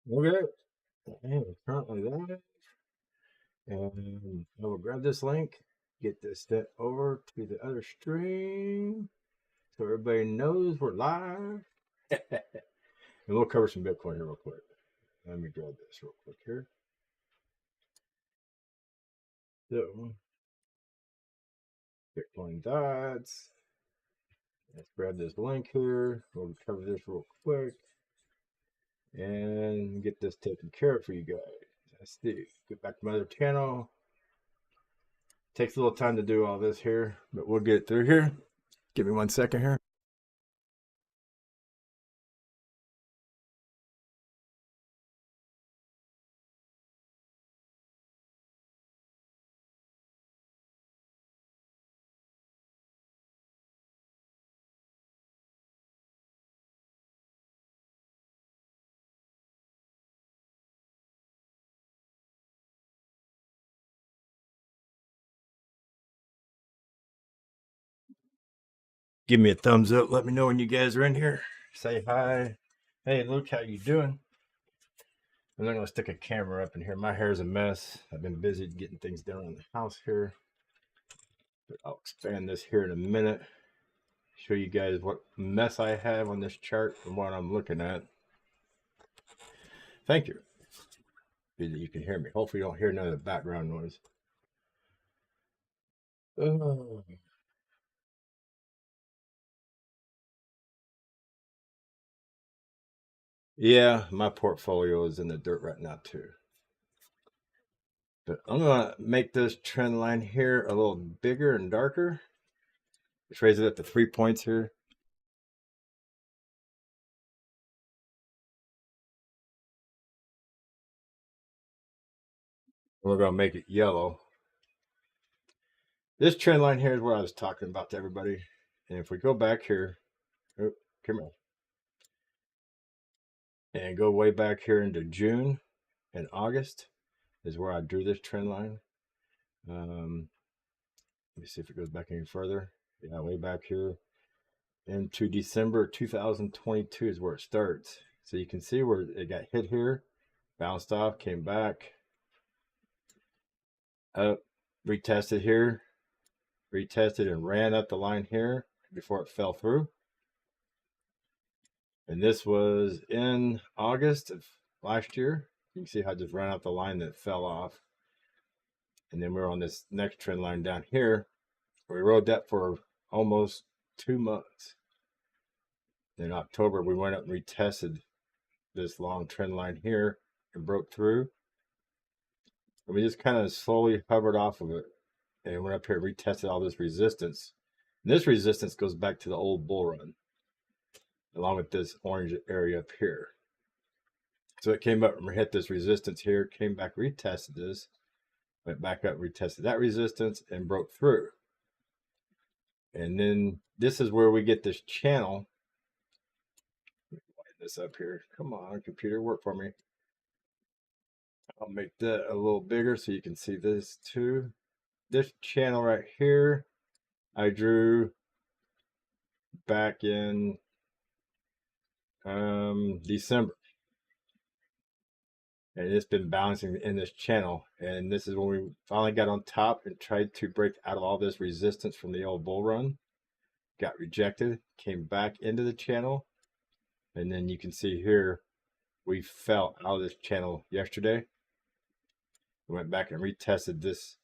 Okay, and currently live, and I will grab this link, get this set over to the other stream, so everybody knows we're live. And we'll cover some Bitcoin here real quick. Let me grab this real quick here. So, Bitcoin Thoughts. Let's grab this link here. We'll cover this real quick and get this taken care of for you guys. Let's see. Get back to my other channel. Takes a little time to do all this here, but we'll get through here. Give me 1 second here. Give me a thumbs up. Let me know when you guys are in here. Say hi. Hey, Luke, how you doing? I'm not going to stick a camera up in here. My hair's a mess. I've been busy getting things done in the house here. But I'll expand this here in a minute. Show you guys what mess I have on this chart and what I'm looking at. Thank you. You can hear me. Hopefully you don't hear none of the background noise. Oh. Yeah, my portfolio is in the dirt right now too. But I'm going to make this trend line here a little bigger and darker. Let's raise it up to 3 points here. We're going to make it yellow. This trend line here is what I was talking about to everybody. And if we go back here, oh, come on, and go way back here into June and August is where I drew this trend line. Let me see if it goes back any further. Yeah, way back here into December 2022 is where it starts. So you can see where it got hit here, bounced off, came back up, retested here, retested and ran up the line here before it fell through. And this was in August of last year. You can see how I just ran out the line that fell off. And then we're on this next trend line down here. We rode that for almost 2 months. In October, we went up and retested this long trend line here and broke through. And we just kind of slowly hovered off of it. And went up here and retested all this resistance. And this resistance goes back to the old bull run, along with this orange area up here. So it came up and hit this resistance here, came back, retested this, went back up, retested that resistance, and broke through. And then this is where we get this channel. Let me line this up here. Come on, computer, work for me. I'll make that a little bigger so you can see this too. This channel right here, I drew back in December. And it's been bouncing in this channel. And this is when we finally got on top and tried to break out of all this resistance from the old bull run. Got rejected, came back into the channel. And then you can see here, we fell out of this channel yesterday. We went back and retested this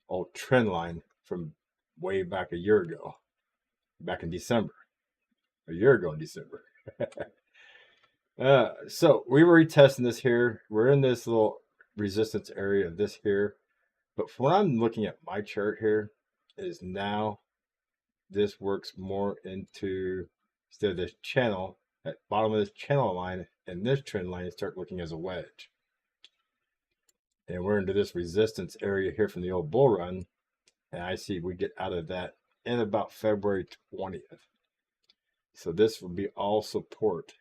old trend line from way back a year ago, back in December, a year ago in December. So we were retesting this here. We're in this little resistance area of this here. But when I'm looking at my chart here, is now this works more into, instead of this channel, at bottom of this channel line and this trend line, start looking as a wedge. And we're into this resistance area here from the old bull run. And I see we get out of that in about February 20th. So this will be all support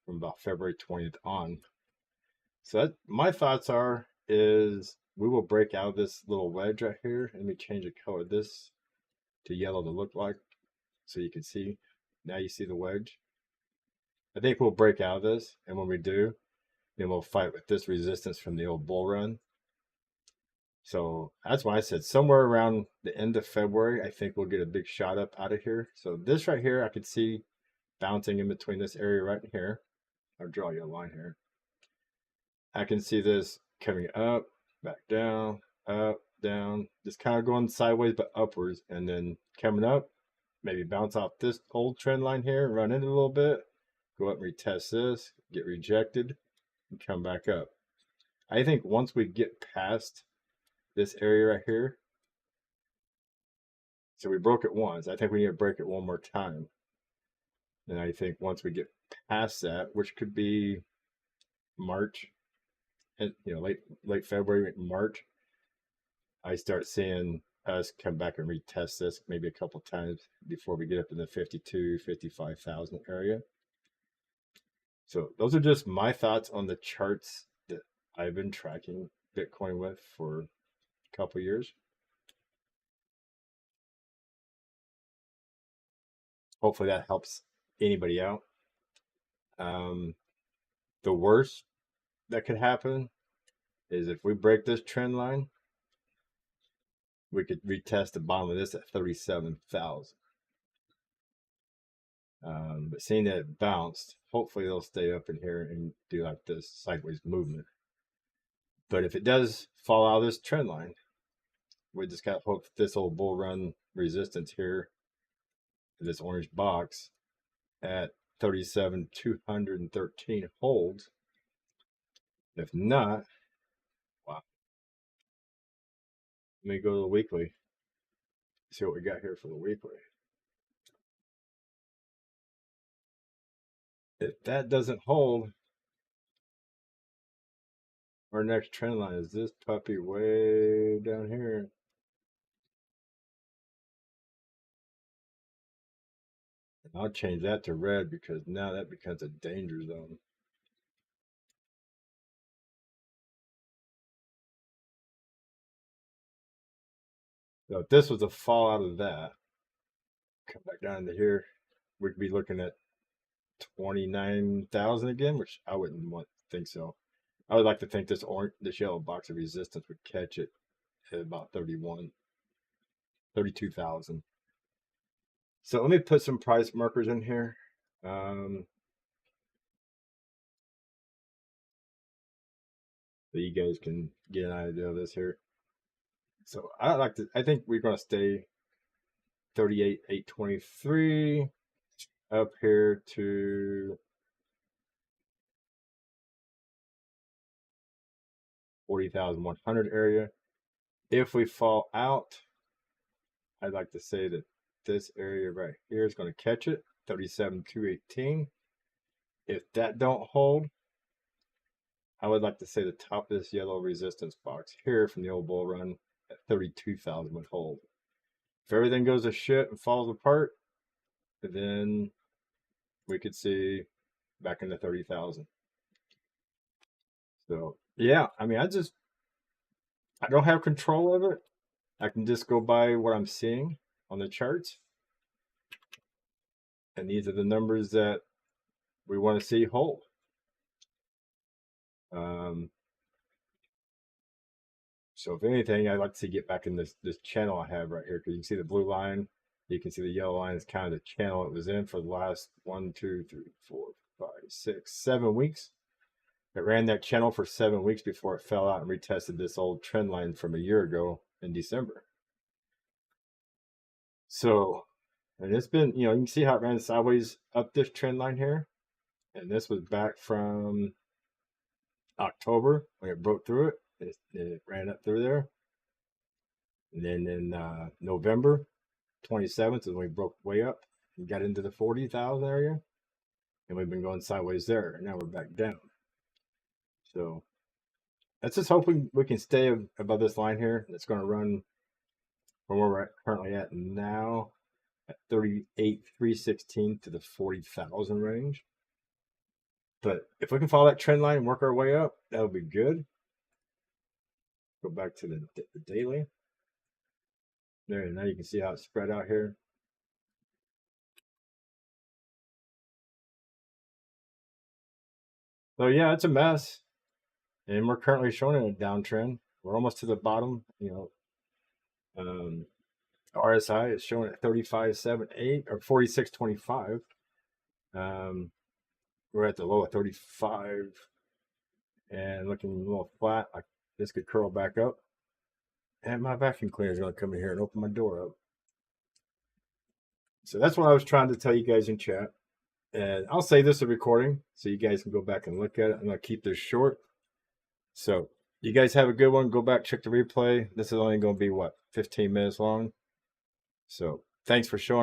from about February 20th on. So that, my thoughts is we will break out of this little wedge right here. Let me change the color of this to yellow to look like, so you can see. Now you see the wedge. I think we'll break out of this, and when we do, then we'll fight with this resistance from the old bull run. So that's why I said somewhere around the end of February, I think we'll get a big shot up out of here. So this right here, I could see bouncing in between this area right here. I'll draw you a line here. I can see this coming up, back down, up, down, just kind of going sideways but upwards, and then coming up, maybe bounce off this old trend line here, run in a little bit, go up and retest this, get rejected, and come back up. I think once we get past this area right here, so we broke it once, I think we need to break it one more time. And I think once we get past that, which could be March, and late February, March, I start seeing us come back and retest this maybe a couple times before we get up in the 52, 55,000 area. So those are just my thoughts on the charts that I've been tracking Bitcoin with for a couple years. Hopefully that helps anybody out. The worst that could happen is if we break this trend line, we could retest the bottom of this at 37,000. But seeing that it bounced, hopefully they'll stay up in here and do like this sideways movement. But if it does fall out of this trend line, we just got to hope this old bull run resistance here, this orange box at 37,213 holds. If not, wow. Let me go to the weekly, see what we got here for the weekly. If that doesn't hold, our next trend line is this puppy way down here. And I'll change that to red because now that becomes a danger zone. So if this was a fall out of that, come back down into here, we'd be looking at 29,000 again, which I wouldn't think so. I would like to think this yellow box of resistance would catch it at about 32,000. So let me put some price markers in here. So you guys can get an idea of this here. So I think we're going to stay 38,823 up here to 40,100 area. If we fall out, I'd like to say that this area right here is going to catch it, 37,218. If that don't hold, I would like to say the top of this yellow resistance box here from the old bull run at 32,000 would hold. If everything goes to shit and falls apart, then we could see back into 30,000. So yeah, I mean, I don't have control of it. I can just go by what I'm seeing on the charts. And these are the numbers that we want to see hold. So if anything, I'd like to see get back in this channel I have right here, because you can see the blue line, you can see the yellow line is kind of the channel it was in for the last 1, 2, 3, 4, 5, 6, 7 weeks. It ran that channel for 7 weeks before it fell out and retested this old trend line from a year ago in December. So, and it's been, you can see how it ran sideways up this trend line here. And this was back from October when it broke through it. It ran up through there. And then in November 27th is when we broke way up and got into the 40,000 area. And we've been going sideways there. And now we're back down. So let's just hope we can stay above this line here. It's going to run from where we're currently at now at 38,316 to the 40,000 range. But if we can follow that trend line and work our way up, that would be good. Go back to the daily. There, now you can see how it's spread out here. So yeah, it's a mess. And we're currently showing a downtrend. We're almost to the bottom. You know, RSI is showing at 35.78 or 46.25. We're at the low of 35 and looking a little flat. Like this could curl back up. And my vacuum cleaner is going to come in here and open my door up. So that's what I was trying to tell you guys in chat. And I'll save this a recording so you guys can go back and look at it. I'm going to keep this short. So you guys have a good one. Go back, check the replay. This is only going to be, what, 15 minutes long? So thanks for showing.